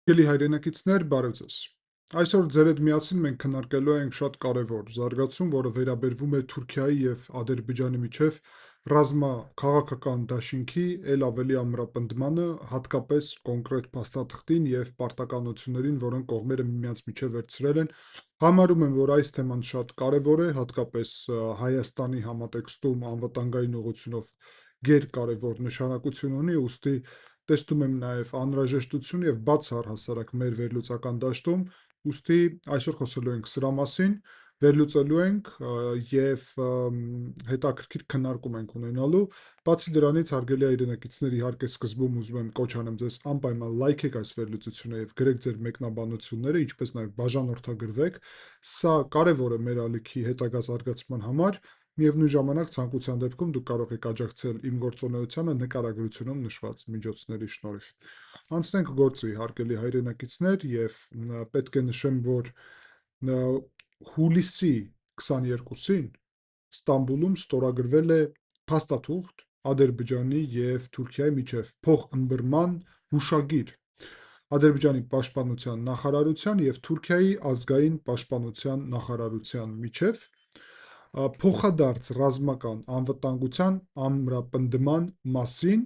Հարգելի հայրենակիցներ, բարև ձեզ։ Այսօր ձեր հետ միասին մենք քննարկելու ենք շատ կարևոր զարգացում, որը վերաբերվում է Թուրքիայի եւ Ադրբեջանի միջև ռազմաքաղաքական դաշինքի ել ավելի ամրապնդմանը, հատկապես կոնկրետ փաստաթղթին եւ պարտականություններին, որոնք կողմերը միմյանց միջև վերցրել են։ Համարում եմ, որ այս թեման շատ կարևոր է, հատկապես Հայաստանի համատեքստում անվտանգային ուղղությունով գերկարևոր նշանակություն ունի, ուստի տեսնում եմ նաև անհրաժեշտություն եւ բաց առհասարակ մեր վերլուծական դաշտում, ուստի այսօր խոսելու ենք սրա մասին, վերլուծելու ենք եւ հետաքրքիր քննարկում ենք ունենալու։ Բացի դրանից, հարգելի հայրենակիցներ, իհարկե սկզբում ուզում եմ կոչ անեմ ձեզ անպայման լայքեք այս վերլուծությունը եւ գրեք ձեր մեկնաբանությունները, ինչպես նաև բաժանորդագրվեք։ Սա կարևոր է մեր ալիքի հետագա զարգացման համար։ Միևնույն ժամանակ ցանկության դեպքում դուք կարող եք աջակցել իմ գործունեությանը նկարագրությունում նշված միջոցների շնորհիվ։ Անցնենք գործի, հարգելի հայրենակիցներ, եւ պետք է նշեմ, որ հուլիսի 22-ին Ստամբուլում ստորագրվել է փաստաթուղթ Ադրբեջանի եւ Թուրքիայի միջև փոխըմբռնման հուշագիր Ադրբեջանի պաշտպանության նախարարության եւ Թուրքիայի ազգային պաշտպանության նախարարության միջև փոխադարձ ռազմական անվտանգության ամրապնդման մասին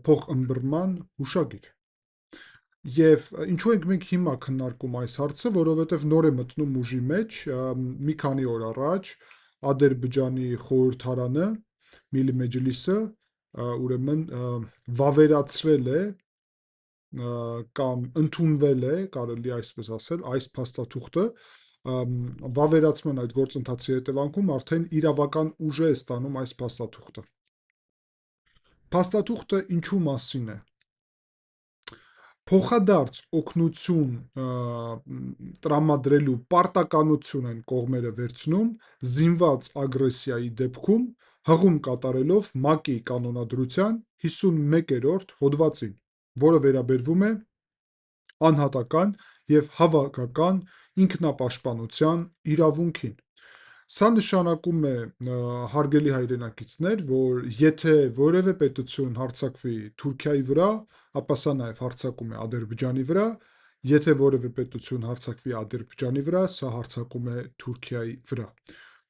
փոխըմբռնման հուշագիր։ Եվ ինչու ենք մենք հիմա քննարկում այս հարցը, որովհետև նոր է մտնում ուժի մեջ մի քանի օր առաջ Ադրբեջանի խորհրդարանը Միլի Մեջլիսը ուրեմն վավերացրել է կամ ընդունվել է, կարելի այսպես ասել, այս փաստաթուղթը վավերացման այդ գործընթացի հետևանքում արդեն իրավական ուժ է ստանում այս փաստաթուղթը։ Փաստաթուղթը ինչու մասին է։ Փոխադարձ օգնություն տրամադրելու պարտականություն են կողմերը վերցնում զինված ագրեսիայի դեպքում հղում կատարելով ՄԱԿ-ի կանոնադրության 51-րդ հոդվածին, որը վերաբերվում է անհատական եւ հավաքական ինքնապաշտպանության իրավունքին։ Սա նշանակում է, հարգելի հայրենակիցներ, որ եթե որևէ պետություն հարձակվի Թուրքիայի վրա, ապա սա նաև հարձակում է Ադրբեջանի վրա, եթե որևէ պետություն հարձակվի Ադրբեջանի վրա, սա հարձակում է Թուրքիայի վրա։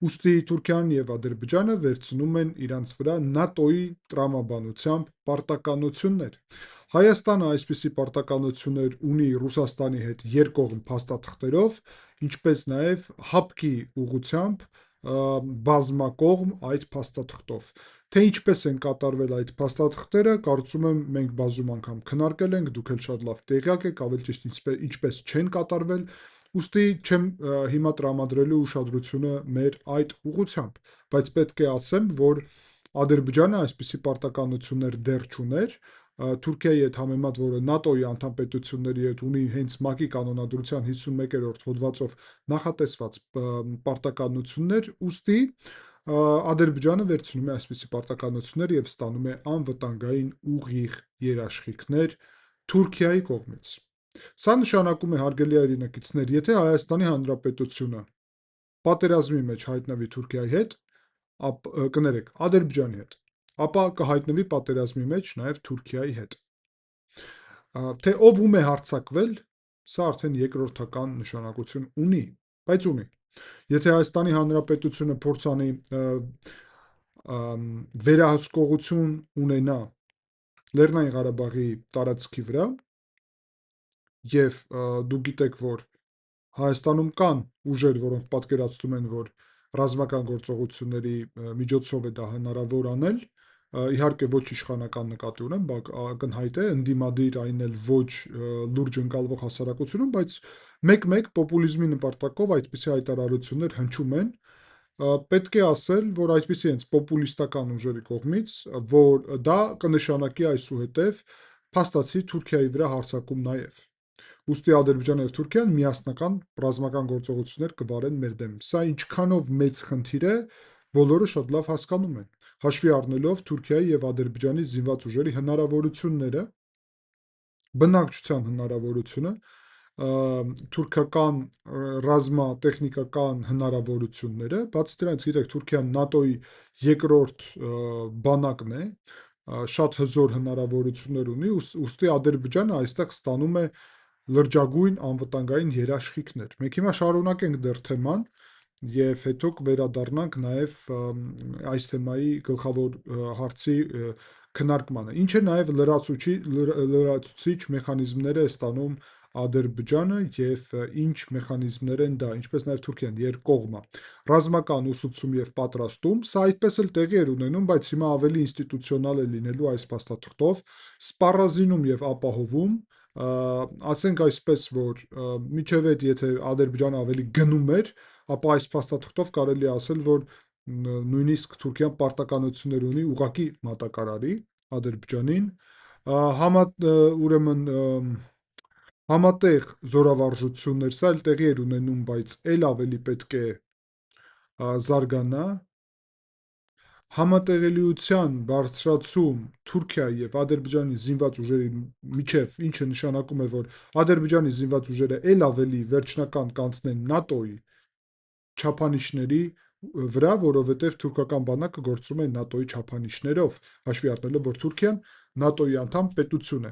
Ուստի Թուրքիան եւ Ադրբեջանը վերցնում են իրանց վրա ՆԱՏՕ-ի տրամաբանությամբ պարտականություններ։ Հայաստանը այսպիսի պարտականություններ ունի Ռուսաստանի հետ երկկողմ փաստաթղթերով, ինչպես նաև ՀԱՊԿ-ի ուղղությամբ բազմակողմ այդ փաստաթղթով։ Թե ինչպես են կատարվել այդ փաստաթղթերը, կարծում եմ մենք բազում անգամ քննարկել ենք, դուք էլ շատ լավ տեղյակ եք, ավելի ճիշտ ինչպես չեն կատարվել, ուստի չեմ հիմա տրամադրելու ուշադրությունը մեր այդ ուղղությամբ, բայց պետք է ասեմ, որ Ադրբեջանը այսպիսի պարտականություններ դեռ չուներ, Թուրքիայի հետ համեմատ, որը ՆԱՏՕ-ի անդամ պետությունների հետ ունի հենց ՄԱԿ-ի կանոնադրության 51-րդ հոդվածով նախատեսված պարտականություններ, ուստի Ադրբեջանը վերցնում է այսպիսի պարտականություններ եւ ստանում է անվտանգային ուղիղ երաշխիքներ Թուրքիայի կողմից։ Սա նշանակում է, հարգելի հայրենակիցներ, եթե Հայաստանի Հանրապետությունը պատերազմի մեջ հայտնվի Թուրքիայի հետ, կներեք, Ադրբեջանի հետ, ապա կհայտնվի պատերազմի մեջ նաև Թուրքիայի հետ։ Թե ով ում է հարձակվել, սա արդեն երկրորդական նշանակություն ունի, բայց ունի։ Եթե Հայաստանի Հանրապետությունը փորձանի վերահսկողություն ունենա Լեռնային Ղարաբաղի տարածքի վրա, եւ դուք գիտեք, որ Հայաստանում կան ուժեր, որոնք պատկերացնում են, որ ռազմական գործողությունների միջոցով է դա հնարավոր անել, իհարկե ոչ իշխանական նկատի ունեմ, ակնհայտ է, ընդդիմադիր այն էլ ոչ լուրջ ընկալվող հասարակությունում, բայց մեկ-մեկ պոպուլիզմի նպատակով այդպիսի հայտարարություններ հնչում են, պետք է ասել, որ այսպիսի հենց պոպուլիստական ուժերի կողմից, որ դա կնշանակի այսուհետև փաստացի Թուրքիայի վրա հարձակում նաև։ Ուստի Ադրբեջանը եւ Թուրքիան միասնական ռազմական գործողություններ կվարեն մեր դեմ։ Սա ինչքանով մեծ խնդիր է, բոլորը շատ լավ հասկանում են, հաշվի առնելով Թուրքիայի եւ Ադրբեջանի զինված ուժերի հնարավորությունները, բնակչության հնարավորությունը, թուրքական ռազմատեխնիկական հնարավորությունները, բացի դրանից, գիտեք, Թուրքիան ՆԱՏՕ-ի երկրորդ բանակն է, շատ հզոր հնարավորություններ ունի, ուստի Ադրբեջանը այստեղ ստանում է լրջագույն անվտանգային երաշխիքներ։ Մենք հիմա շարունակենք դեռ թեման եւ հետո կվերադառնանք նաեւ այս թեմայի գլխավոր հարցի քննարկմանը։ Ինչ է նաեւ լրացուցիչ մեխանիզմներ է ստանում Ադրբեջանը եւ ինչ մեխանիզմներ են դա, ինչպես նաեւ Թուրքիան երկկողմա ռազմական ուսուցում եւ պատրաստում, սա այդպես էլ տեղի էր ունենում, բայց հիմա ավելի ինստիտուցիոնալ է լինելու այս փաստաթղթով, սպառազինում եւ ապահովում, ասենք այսպես, որ միջև այդ եթե Ադրբեջանը ավելի գնում էր, ապա այս փաստաթղթով կարելի է ասել, որ նույնիսկ Թուրքիան պարտականություններ ունի ուղղակի մատակարարի Ադրբեջանին, ուրեմն համատեղ զորավարժություններ, սա էլ տեղի էր ունենում, բայց էլ ավելի պետք է զարգանա, համատեղելիության բարձրացում Թուրքիայի եւ Ադրբեջանի զինված ուժերի միջև, ինչը նշանակում է, որ Ադրբեջանի զինված ուժերը էլ ավելի վերջնական կանցնեն ՆԱՏՕ-ի չափանիշների վրա, որովհետև թուրքական բանակը գործում է ՆԱՏՕ-ի չափանիշներով, հաշվի առնելով, որ Թուրքիան ՆԱՏՕ-ի անդամ պետություն է։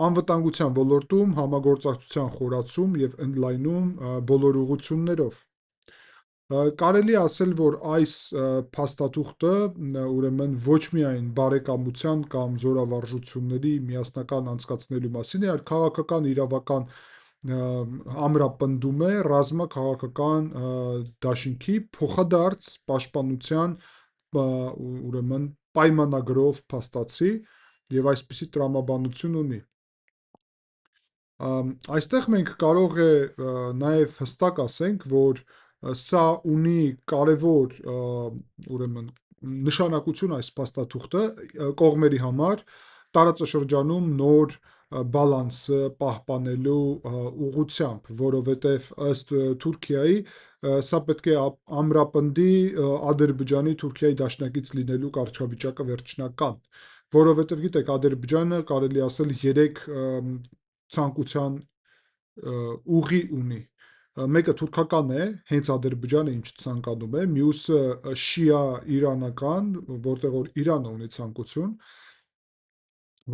Անվտանգության ոլորտում համագործակցության խորացում եւ ընդլայնում բոլոր ուղղություններով։ Կարելի է ասել, որ այս փաստաթուղթը ուրեմն ոչ միայն բարեկամության կամ զորավարժությունների միասնական անցկացնելու մասին է, այլ քաղաքական իրավական ամրապնդում է ռազմաքաղաքական դաշինքի փոխադարձ պաշտպանության ուրեմն պայմանագրով փաստացի եւ այսպիսի տրամաբանություն ունի։ Այստեղ մենք կարող է նաև հստակ ասենք, որ սա ունի կարևոր ուրեմն նշանակություն այս փաստաթուղթը կողմերի համար տարածաշրջանում նոր բալանսը պահպանելու ուղղությամբ, որովհետև ըստ Թուրքիայի սա պետք է ամրապնդի Ադրբեջանի Թուրքիայի դաշնակից լինելու կարգավիճակը վերջնական, որովհետև գիտեք, Ադրբեջանը կարելի ասել 3 ցանկության ուղի ունի։ Մեկը թուրքական է, հենց Ադրբեջանը ինչ ցանկանում է, մյուսը շիա իրանական, որտեղ որ Իրանը ունի ցանկություն,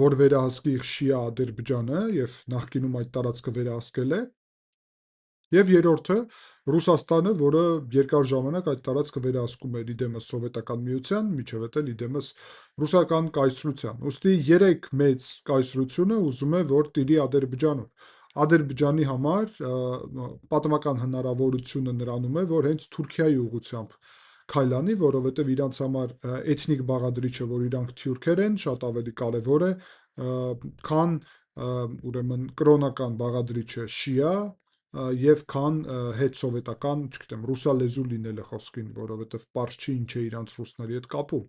որ վերահսկի շիա Ադրբեջանը եւ նախկինում այդ տարածքը վերահսկել է, եւ երրորդը Ռուսաստանը, որը երկար ժամանակ այդ տարածքը վերահսկում էր իդեմս Սովետական Միության, միջև էլ իդեմս ռուսական կայսրության։ Ուստի 3 մեծ կայսրությունը ուզում է, որ տիրի Ադրբեջանում։ Ադրբեջանի համար պատմական հնարավորությունը նրանում է, որ հենց Թուրքիայի ուղղությամբ քայլանի, որովհետև իրանց համար էթնիկ բաղադրիչը, որ իրանք թյուրքեր են, շատ ավելի կարևոր է, քան ուրեմն կրոնական բաղադրիչը շիա եւ քան հետսովետական, չգիտեմ, ռուսալեզու լինելը խոսքին, որովհետև պարզ չի ինչ է իրանց ռուսների հետ կապում։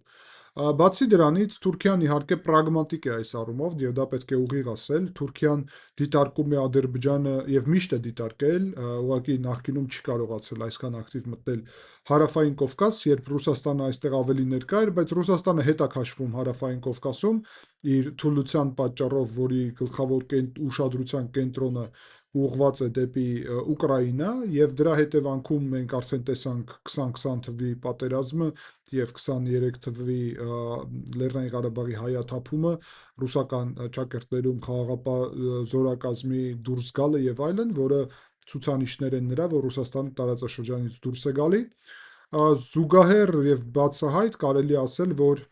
Բացի դրանից, Թուրքիան իհարկե պրագմատիկ է այս առումով եւ դա պետք է ուղիղ ասել, Թուրքիան դիտարկում է Ադրբեջանը եւ միշտ է դիտարկել, ուղղակի նախկինում չի կարողացել այսքան ակտիվ մտնել Հարավային Կովկաս, երբ Ռուսաստանը այստեղ ավելի ներկա էր, բայց Ռուսաստանը հետ է քաշվում Հարավային Կովկասում իր թուլության պատճառով, որի գլխավոր ուշադրության կենտրոնը ուղղված է դեպի Ուկրաինա եւ դրա հետևանքում մենք արդեն տեսանք 2020 թվականի պատերազմը եւ 23 թվականի Լեռնային Ղարաբաղի հայաթափումը, ռուսական ճակերտներում խաղաղապահ զորակազմի դուրս գալը եւ այլն, որը ցուցանիշներ են նրա, որ Ռուսաստանը տարածաշրջանից դուրս է գալի։ Զուգահեռ եւ բացահայտ կարելի է ասել, որ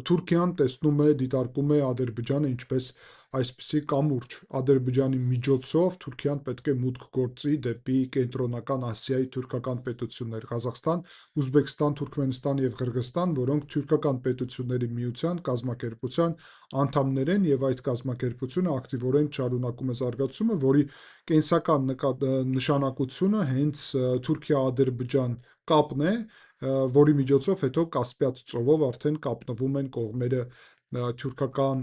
Թուրքիան տեսնում է, դիտարկում է Ադրբեջանը ինչպես այսպիսի կամուրջ։ Ադրբեջանի միջոցով Թուրքիան պետք է մուտք գործի դեպի Կենտրոնական Ասիայի թուրքական պետություններ՝ Ղազախստան, Ուզբեկստան, Թուրքմենստան եւ Ղրղզստան, որոնք թուրքական պետությունների միության կազմակերպության անդամներ են եւ այդ կազմակերպությունը ակտիվորեն շարունակում է զարգացումը, որի կենսական նշանակությունը հենց Թուրքիա-Ադրբեջան կապն է, որի միջոցով հետո Կասպիած ծովով արդեն կապնվում են կողմերը թուրքական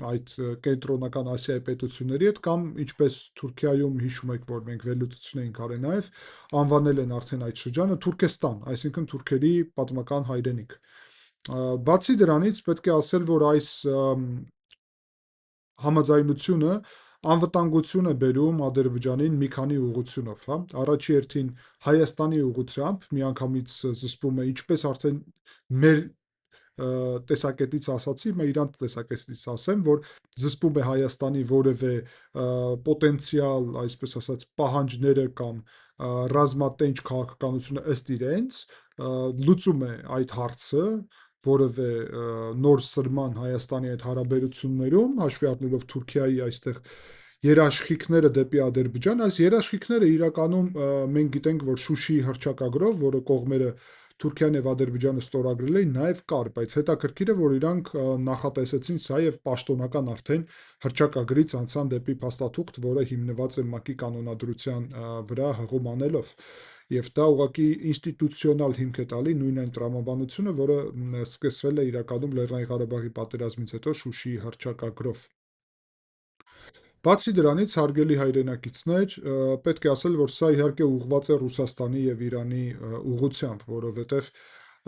այդ կենտրոնական Ասիայի պետությունների հետ կամ ինչպես Թուրքիայում հիշում եք, որ մենք վերլուծություն էինք արել նաև, անվանել են արդեն այդ շրջանը Թուրքեստան, այսինքն թուրքերի պատմական հայրենիք։ Բացի դրանից պետք է ասել, որ այս համաձայնությունը անվտանգություն է բերում Ադրբեջանին մի քանի ուղղությունով, հա։ Առաջի հերթին Հայաստանի ուղղությամբ միանգամից զսպում է ինչպես արդեն մեր տեսակետից ասացի, մե իրանց տեսակետից ասեմ, որ զսպում է Հայաստանի որևէ պոտենցիալ, այսպես ասած, պահանջները կամ ռազմատենչ քաղաքականությունը ըստ իրենց, լուծում է այդ հարցը որևէ նոր սրման Հայաստանի այդ հարաբերություններում, հաշվի առնելով Թուրքիայի այստեղ երաշխիքները դեպի Ադրբեջան, այս երաշխիքները իրականում մենք գիտենք, որ Շուշիի հռչակագրով, որը կողմերը Թուրքիան եւ Ադրբեջանը ստորագրել էին, նաեւ կար, բայց հետաքրքիր է, որ իրանք նախատեսեցին սա եւ պաշտոնական արդեն հռչակագրից անցան դեպի փաստաթուղթ, որը հիմնված է ՄԱԿ-ի կանոնադրության վրա հղում անելով։ Եվ դա ուղղակի ինստիտուցիոնալ հիմք է տալի նույն այն տրամաբանությունը, որը սկսվել է իրականում Լեռնային Ղարաբաղի պատերազմից հետո Շուշիի հռչակագրով։ Բացի դրանից, հարգելի հայրենակիցներ, պետք է ասել, որ սա իհարկե ուղղված է Ռուսաստանի եւ Իրանի ուղղությամբ, որովհետեւ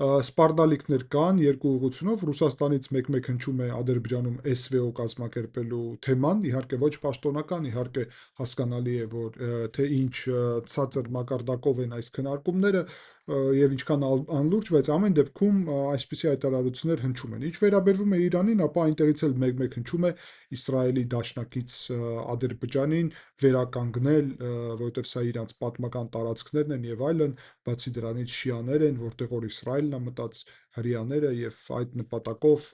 սպառնալիքներ կան երկու ուղղությունով։ Ռուսաստանից մեկ-մեկ հնչում է Ադրբեջանում SVO կազմակերպելու թեման, իհարկե ոչ պաշտոնական, իհարկե հասկանալի է, որ թե ինչ ցածր մակարդակով են այս քննարկումները եւ ինչքան անլուրջ, բայց ամեն դեպքում այսպիսի հայտարարություններ հնչում են։ Ինչ վերաբերվում է Իրանին, ապա այնտեղից էլ մեկ-մեկ հնչում է Իսրայելի դաշնակից Ադրբեջանին վերականգնել, որովհետև սա իրանց պատմական տարածքներն են եւ այլն, բացի դրանից շիաներ են, որտեղ որ Իսրայելն է մտած հրեաները եւ այդ նպատակով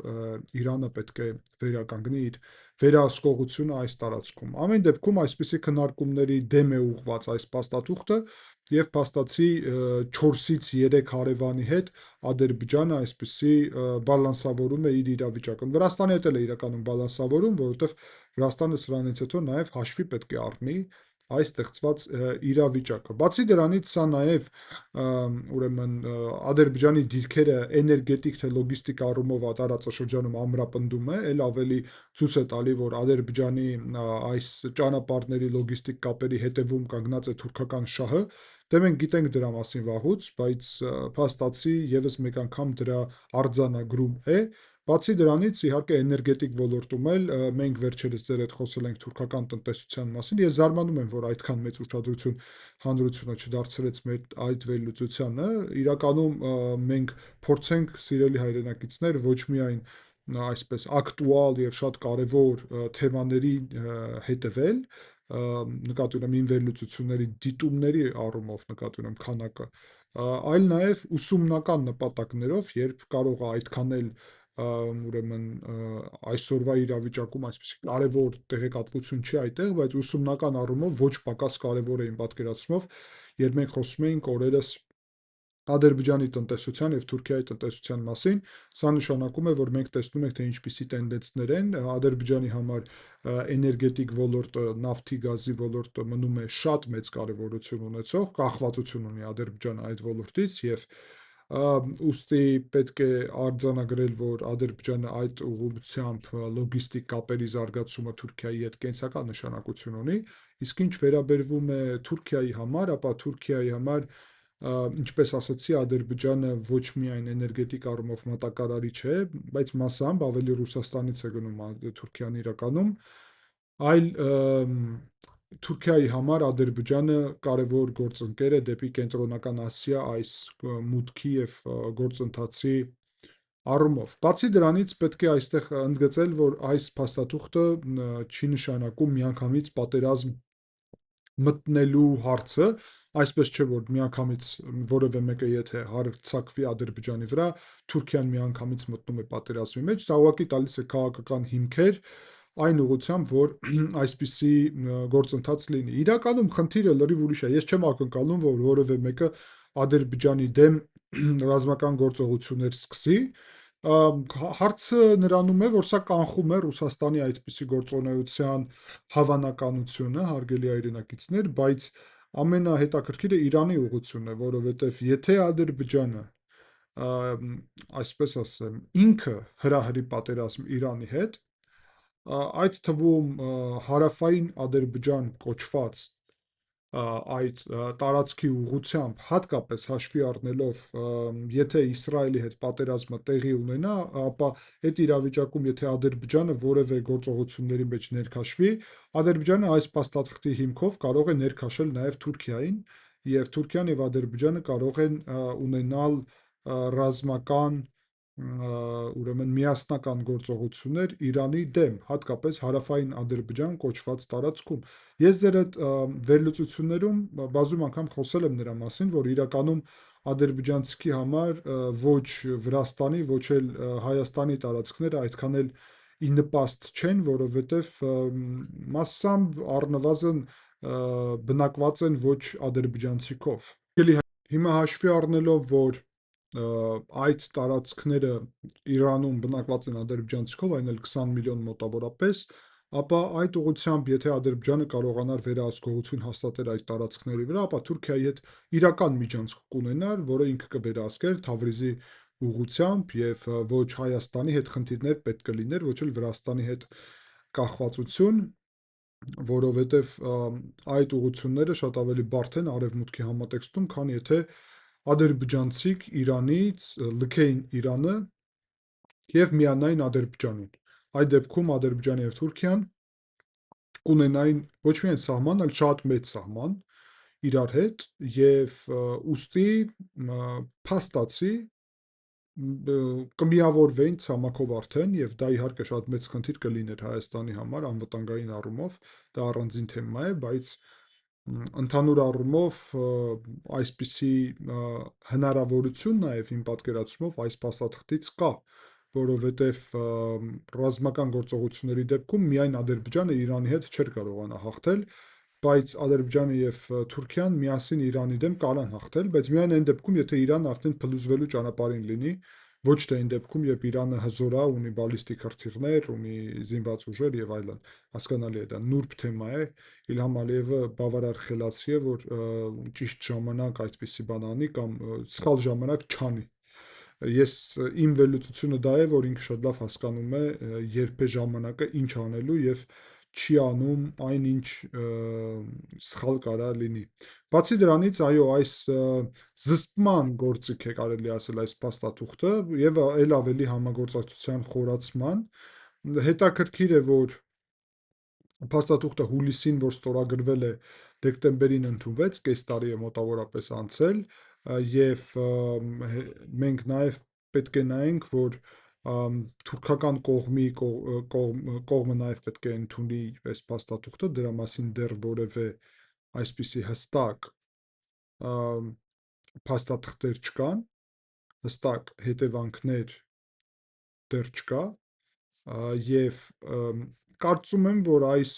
Իրանը պետք է վերականգնի իր վերահսկողությունը այս տարածքում։ Ամեն դեպքում այսպիսի քննարկումների դեմ է ուղղված այս փաստաթուղթը եւ փաստացի 4-ից 3 հարևանի հետ Ադրբեջանը այսպիսի բալանսավորում է իր իրավիճակը։ Վրաստանի հետ էլ է իրականում բալանսավորում, որովհետև Վրաստանը սրանից հետո նաև հաշվի պետք է առնի այս ստեղծված իրավիճակը։ Բացի դրանից, սա նաև ուրեմն Ադրբեջանի դիրքերը էներգետիկ թե լոգիստիկ առումով տարածաշրջանում ամրապնդում է, ել ավելի ցույց է տալի, որ Ադրբեջանի այս ճանապարհների լոգիստիկ կապերի հետևում կանգնած է թուրքական շահը, դե մենք գիտենք դրա մասին վաղուց, բայց փաստացի եւս մեկ անգամ դրա արձանագրում է։ Բացի դրանից, իհարկե, էներգետիկ ոլորտում էլ մենք վերջերս ձեր հետ խոսել ենք թուրքական տնտեսության մասին։ Ես զարմանում եմ, որ այդքան մեծ ուշադրություն հանրությունը չդարձրեց մեր այդ վերլուծությանը։ Իրականում մենք փորձենք, սիրելի հայրենակիցներ, ոչ միայն այսպես ակտուալ եւ շատ կարեւոր թեմաների հետևել, նկատի ունեմ իմ վերլուծությունների դիտումների առումով նկատի ունեմ քանակը, այլ նաև ուսումնական նպատակներով, երբ կարող է այդքան էլ ուրեմն այսօրվա իրավիճակում այսպես կարևոր տեղեկատվություն չի այդտեղ, բայց ուսումնական առումով ոչ պակաս կարևոր է իմ պատկերացումով, երբ մենք խոսում էինք օրերս Ադրբեջանի տնտեսության եւ Թուրքիայի տնտեսության մասին, սա նշանակում է, որ մենք տեսնում ենք, թե ինչպիսի տենդենսներ են Ադրբեջանի համար էներգետիկ ոլորտը, նավթի, գազի ոլորտը մնում է շատ մեծ կարևորություն ունեցող, կախվածություն ունի Ադրբեջանը այդ ոլորտից եւ ուստի պետք է արձանագրել, որ Ադրբեջանը այդ ուղղությամբ լոգիստիկ կապերի զարգացումը Թուրքիայի հետ կենսական նշանակություն ունի, իսկ ինչ վերաբերվում է Թուրքիայի համար, ապա Թուրքիայի համար ինչպես ասացի, Ադրբեջանը ոչ միայն էներգետիկ առումով մատակարարիչ է, բայց մասամբ ավելի Ռուսաստանից է գնում Թուրքիան իրականում, այլ Թուրքիայի համար Ադրբեջանը կարևոր գործընկեր է դեպի Կենտրոնական Ասիա այս մուտքի եւ գործընթացի առումով։ Բացի դրանից պետք է այստեղ ընդգծել, որ այս փաստաթուղթը չի նշանակում միանգամից պատերազմ մտնելու հարցը, այսպես չէ, որ միանգամից որևէ մեկը եթե հարձակվի Ադրբեջանի վրա, Թուրքիան միանգամից մտնում է պատերազմի մեջ, դա ուղղակի տալիս է քաղաքական հիմքեր այն ուղղությամբ, որ այսպիսի գործընթաց լինի։ Իրականում խնդիրը լրիվ ուրիշ է։ Ես չեմ ակնկալում, որ որևէ մեկը Ադրբեջանի դեմ ռազմական գործողություններ սկսի, հարցը նրանում է, որ սա կանխում է Ռուսաստանի այդպիսի գործունեության հավանականությունը, հարգելի հայրենակիցներ, բայց ամենահետաքրքիրը Իրանի ուղղությունն է, որովհետև եթե Ադրբեջանը, այսպես ասեմ, ինքը հրահրի պատերազմ Իրանի հետ, այդ թվում հարավային Ադրբեջան կոչված այդ տարածքի ուղղությամբ, հատկապես հաշվի առնելով, եթե Իսրայելի հետ պատերազմը տեղի ունենա, ապա այդ իրավիճակում, եթե Ադրբեջանը որևէ գործողությունների մեջ ներքաշվի, Ադրբեջանը այս փաստաթղթի հիմքով կարող է ներքաշել նաև Թուրքիային, եւ Թուրքիան եւ Ադրբեջանը կարող են ունենալ ռազմական ուրեմն միասնական գործողություններ Իրանի դեմ, հատկապես հարավային Ադրբեջան կոչված տարածքում։ Ես ձեր այդ վերլուծություններում բազում անգամ խոսել եմ նրա մասին, որ իրականում ադրբեջանցիքի համար ոչ Վրաստանի, ոչ էլ Հայաստանի տարածքները այդքան էլ ի նպաստ չեն, որովհետև massամբ առնվազն բնակված են ոչ ադրբեջանցիքով։ Հիմա հաշվի առնելով, որ այդ տարածքները Իրանում բնակված են ադրբեջանցիքով, այն էլ 20 միլիոն մոտավորապես, ապա այդ ուղղությամբ, եթե Ադրբեջանը կարողանար վերահսկողություն հաստատել այդ տարածքների վրա, ապա Թուրքիայի հետ իրական միջանցք կունենար, որը ինքը կվերահսկեր Թավրիզի ուղղությամբ եւ ոչ Հայաստանի հետ խնդիրներ պետք կլիներ, ոչ էլ Վրաստանի հետ կախվածություն, որովհետև այդ ուղղությունները շատ ավելի բարդ են արևմուտքի համատեքստում, քան եթե ադրբեջանցիք Իրանից լքեին Իրանը եւ միանային Ադրբեջանին։ Այդ դեպքում Ադրբեջանը եւ Թուրքիան կունենային ոչ միայն սահման, այլ շատ մեծ սահման իրար հետ եւ ուստի փաստացի կմիավորվեին ցամաքով արդեն եւ դա իհարկե շատ մեծ խնդիր կլիներ Հայաստանի համար անվտանգային առումով, դա առանձին թեմա է, բայց ընդհանուր առումով այսպիսի հնարավորություն նաև իմ պատկերացումով այս փաստաթղթից կա, որովհետև ռազմական գործողությունների դեպքում միայն Ադրբեջանը Իրանի հետ չէր կարողանա հաղթել, բայց Ադրբեջանը եւ Թուրքիան միասին Իրանի դեմ կարան հաղթել, բայց միայն այն դեպքում, եթե Իրանն արդեն փլուզվելու ճանապարհին լինի, ոչ թե այն դեպքում, երբ Իրանը հզոր է, ունի բալիստիկ հրթիռներ, ունի զինված ուժեր եւ այլն։ Հասկանալի է, դա նուրբ թեմա է։ Իլհամ Ալիևը բավարար խելացի է, որ ճիշտ ժամանակ այդպիսի բան անի կամ սխալ ժամանակ չանի։ Ես իմ վերլուծությունը դա է, որ ինքը շատ լավ հասկանում է երբ է ժամանակը ինչ անելու եւ չի անում այն, ինչ սխալ կարա լինի։ Բացի դրանից, այո, այս զսպման գործիք է կարելի ասել այս փաստաթուղթը եւ ել ավելի համագործակցության խորացման։ Հետաքրքիր է, որ փաստաթուղթը հուլիսին, որ ստորագրվել է, դեկտեմբերին ընդունվեց, կես տարի է մոտավորապես անցել, եւ մենք նաեւ պետք է նայենք, որ թուրքական կողմը նաև պետք է ընդունի այս փաստաթուղթը, դրա մասին դեռ որևէ այսպիսի հստակ փաստաթղթեր չկան, հստակ հետևանքներ դեռ չկա, եւ կարծում եմ, որ այս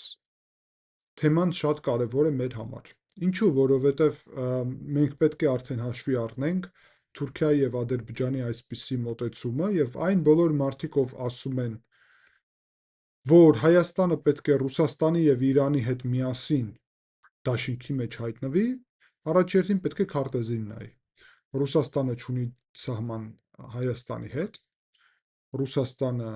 թեման շատ կարևոր է մեր համար։ Ինչու, որովհետև մենք պետք է արդեն հաշվի առնենք Թուրքիայի եւ Ադրբեջանի այսպիսի մոտեցումը եւ այն բոլոր մարդիկ, ով ասում են, որ Հայաստանը պետք է Ռուսաստանի եւ Իրանի հետ միասին դաշինքի մեջ հայտնվի, առաջերտին պետք է քարտեզին նայի։ Ռուսաստանը չունի սահման Հայաստանի հետ, Ռուսաստանը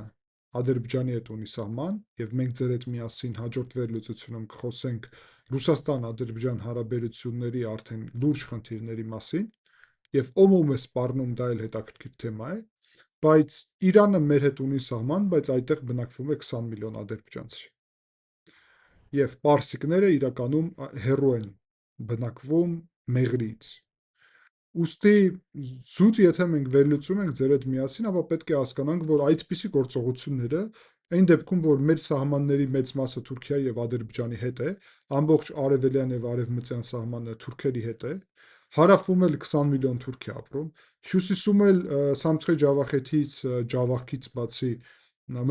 Ադրբեջանի հետ ունի սահման եւ մենք ձեր հետ միասին հաջորդ վերլուծությունում կխոսենք Ռուսաստան-Ադրբեջան հարաբերությունների արդեն լուրջ խնդիրների մասին եւ ում է սպառնում, դա էլ հետաքրքիր թեմա է, բայց Իրանը մեր հետ ունի սահման, բայց այդտեղ բնակվում է 20 միլիոն ադրբեջանցի։ Եվ պարսիկները իրականում հեռու են բնակվում Մեղրիից։ Ուստի զուտ եթե մենք վերլուծում ենք ձեր հետ միասին, ապա պետք է հասկանանք, որ այդպիսի գործողությունները այն դեպքում, որ մեր սահմանների մեծ մասը Թուրքիայի եւ Ադրբեջանի հետ է, ամբողջ արևելյան եւ արևմտյան սահմանը թուրքերի հետ է, հարավում էլ 20 միլիոն թուրք է ապրում, հյուսիսում էլ Սամցխե Ջավախեթից, Ջավախքից բացի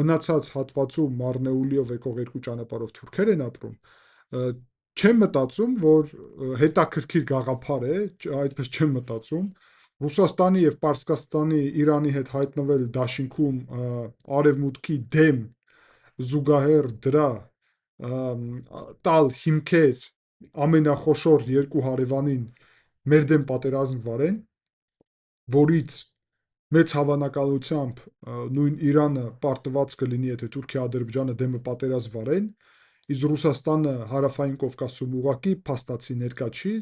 մնացած հատվածում Մարնեուլիով եկող երկու ճանապարհով թուրքեր են ապրում, չեմ մտածում, որ հետաքրքիր գաղափար է, այդպես չեմ մտածում, Ռուսաստանի եւ Պարսկաստանի Իրանի հետ հայտնվել դաշինքում արևմուտքի դեմ զուգահեռ դրա տալ հիմքեր ամենախոշոր երկու հարևանին մեր դեմ պատերազմ վարեն, որից մեծ հավանականությամբ նույն Իրանը պարտված կլինի, եթե Թուրքիա-Ադրբեջանը դեմը պատերազմ վարեն, իսկ Ռուսաստանը հարավային Կովկասում ուղղակի փաստացի ներկա չի,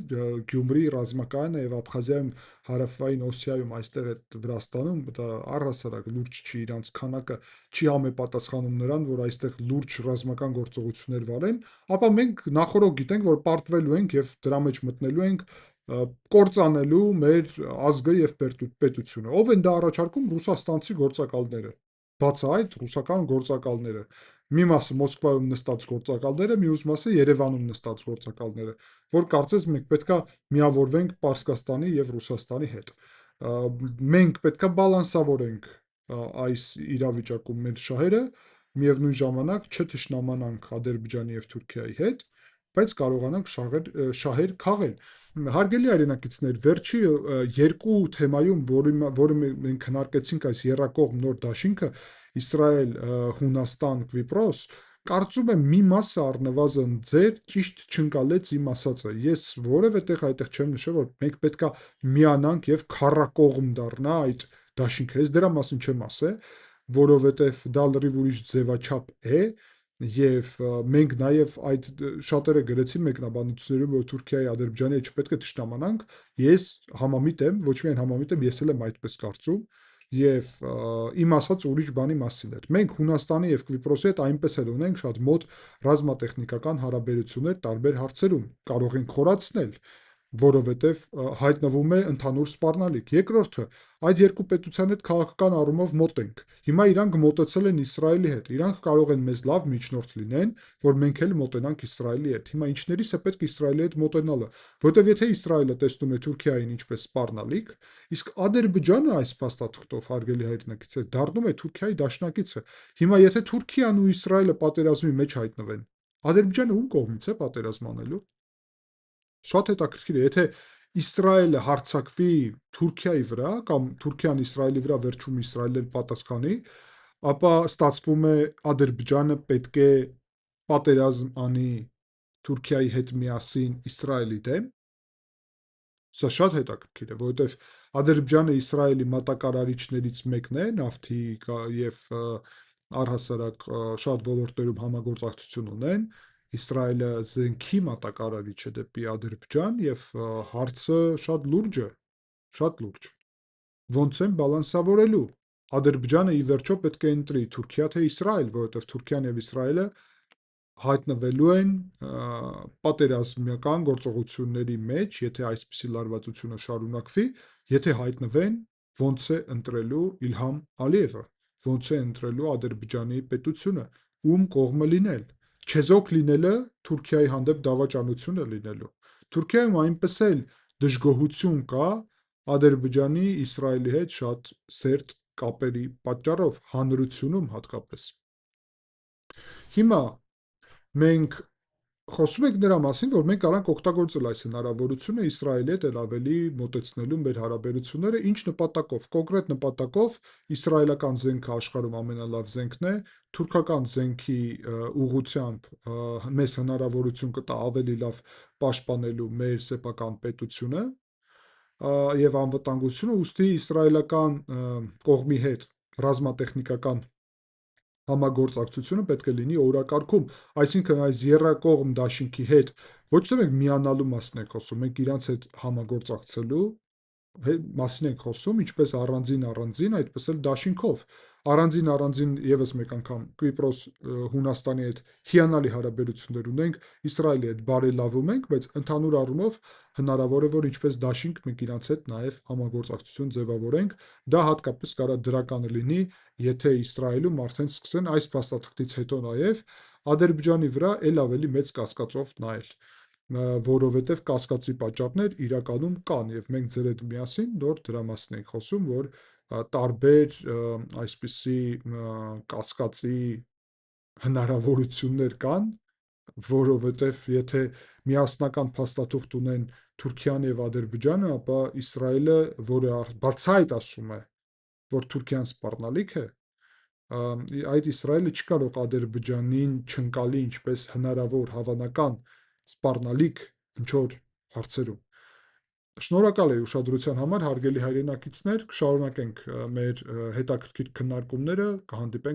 Գյումրի ռազմակայանը եւ Աբխազիայում, հարավային Օսիայում, այստեղ այդ Վրաստանում դա առհասարակ լուրջ չի, իրանց քանակը չի համապատասխանում նրան, որ այստեղ լուրջ ռազմական գործողություններ վարեն, ապա մենք նախօրոք գիտենք, որ պարտվելու ենք եւ դրա մեջ մտնելու ենք կործանելու մեր ազգը եւ պետությունը։ Ով են դա առաջարկում? Ռուսաստանցի գործակալները։ Բացի այդ, ռուսական գործակալները։ Մի մասը Մոսկվայում նստած գործակալները, մյուս մասը Երևանում նստած գործակալները, որ կարծես մենք պետքա միավորվենք Պարսկաստանի եւ Ռուսաստանի հետ։ Մենք պետքա բալանսավորենք այս իրավիճակում մեր շահերը, միևնույն ժամանակ չթշնամանանք Ադրբեջանի եւ Թուրքիայի հետ, բայց կարողանանք շահեր քաղել։ Հարգելի հայրենակիցներ, վերջի երկու թեմայում, որը մենք քննարկեցինք, այս եռակողմ նոր դաշինքը Իսրայել, Հունաստան, Կիպրոս, կարծում եմ մի մասը առնվազն ձեր ճիշտ չընկալեց իմ ասածը։ Ես որևէ տեղ այդտեղ չեմ նշել, որ մենք պետքա միանանք եւ քառակողմ դառնա այդ դաշինքը։ Ես դրա մասին չեմ ասել, որովհետեւ դա լրիվ ուրիշ ձևաչափ է, եւ մենք նաեւ այդ շատերը գրեցին մեկնաբանություններում, որ Թուրքիայի, Ադրբեջանի հետ չպետք է թշնամանանք։ Ես համամիտ եմ, ոչ միայն համամիտ եմ, ես էլ եմ այդպես կարծում, եւ իմ ասած ուրիշ բանի մասին էր։ Մենք Հունաստանի եւ Կիպրոսի հետ այնպես էլ ունենք շատ մոտ ռազմատեխնիկական հարաբերություններ տարբեր հարցերում, կարող ենք խորացնել, որովհետև հայտնվում է ընդհանուր սպառնալիք։ Երկրորդը, այդ երկու պետության հետ քաղաքական առումով մոտ ենք։ Հիմա իրանք մոտեցել են Իսրայելի հետ։ Իրանք կարող են մեզ լավ միջնորդ լինեն, որ մենք էլ մոտենանք Իսրայելի հետ։ Հիմա ինչներիս է պետք Իսրայելի հետ մոտենալը, որովհետև եթե Իսրայելը տեսնում է Թուրքիային ինչպես սպառնալիք, իսկ Ադրբեջանը այս փաստաթղթով, հարգելի հայրենակիցներ, դառնում է Թուրքիայի դաշնակիցը։ Հիմա եթե Թուրքիան ու Իսրայելը պատերազմի մեջ հայտնվեն, Ադրբեջանը ում կողմից է պատերազմ անելու։ Շատ հետաքրքիր է, եթե Իսրայելը հարձակվի Թուրքիայի վրա կամ Թուրքիան Իսրայելի վրա վերջում Իսրայելը պատասխանի, ապա ստացվում է Ադրբեջանը պետք է պատերազմ անի Թուրքիայի հետ միասին Իսրայելի դեմ։ Սա շատ հետաքրքիր է, որովհետև Ադրբեջանը Իսրայելի մատակարարիչներից մեկն է, նավթի եւ առհասարակ շատ ոլորտերում համագործակցություն ունեն։ Իսրայելը զենքի մատակարարիչ է դեպի Ադրբեջան եւ հարցը շատ լուրջ է, շատ լուրջ։ Ոնց են բալանսավորելու։ Ադրբեջանը ի վերջո պետք է ընտրի Թուրքիա թե Իսրայել, որովհետև Թուրքիան եւ Իսրայելը հայտնվելու են պատերազմական գործողությունների մեջ, եթե այսպիսի լարվածությունը շարունակվի, եթե հայտնվեն, ոնց է ընտրելու Իլհամ Ալիևը, ոնց է ընտրելու Ադրբեջանի պետությունը, ում կողմը լինել։ Չեզոք լինելը Թուրքիայի հանդեպ դավաճանություն է լինելու։ Թուրքիայում այնպես էլ դժգոհություն կա Ադրբեջանի Իսրայելի հետ շատ սերտ կապերի պատճառով, հանրությունում հատկապես։ Հիմա մենք խոսում ենք նրա մասին, որ մենք կարանք օգտագործել այս հնարավորությունը Իսրայելի հետ էլ ավելի մոտեցնելու մեր հարաբերությունները, ինչ նպատակով։ Կոնկրետ նպատակով իսրայելական զենքը աշխարհում ամենալավ զենքն է, թուրքական զենքի ուղղությամբ մեզ հնարավորություն կտա ավելի լավ պաշտպանելու մեր սեփական պետությունը եւ անվտանգությունը, ուստի իսրայելական կողմի հետ ռազմատեխնիկական համագործակցությունը պետք է լինի օրակարգում, այսինքն այս եռակողմ դաշինքի հետ ոչ թե մենք միանալու մասն ենք խոսում, մենք իրանց հետ համագործակցելու մասին ենք խոսում, ինչպես առանձին, այդպես էլ դաշինքով։ Առանձին եւս մեկ անգամ Կիպրոս Հունաստանի հետ հիանալի հարաբերություններ ունենք, Իսրայելի հետ բարելավում ենք, բայց ընդհանուր առումով հնարավոր է, որ ինչպես դաշինք մենք իրանց հետ նաեւ համագործակցություն ձևավորենք, դա հատկապես կարա դրական լինի, եթե Իսրայելում արդեն սկսեն այս փաստաթղթից հետո նաեւ Ադրբեջանի վրա ել ավելի մեծ կասկածով նայել, որովհետև կասկածի պատճառներ իրականում կան եւ մենք ձեր հետ միասին նոր դրա մասին ենք խոսում, որ տարբեր այսպիսի կասկածի հնարավորություններ կան, որովհետև եթե միասնական փաստաթուղթ ունեն Թուրքիան եւ Ադրբեջանը, ապա Իսրայելը, որը բացահայտ ասում է, որ Թուրքիան սպառնալիք է, այդ Իսրայելը չի կարող Ադրբեջանին չընկալի ինչպես հնարավոր հավանական սպառնալիք ինչ-որ հարցերում։ Շնորհակալ եմ ուշադրության համար, հարգելի հայրենակիցներ, կշարունակենք մեր հետաքրքիր քննարկումները, կհանդիպենք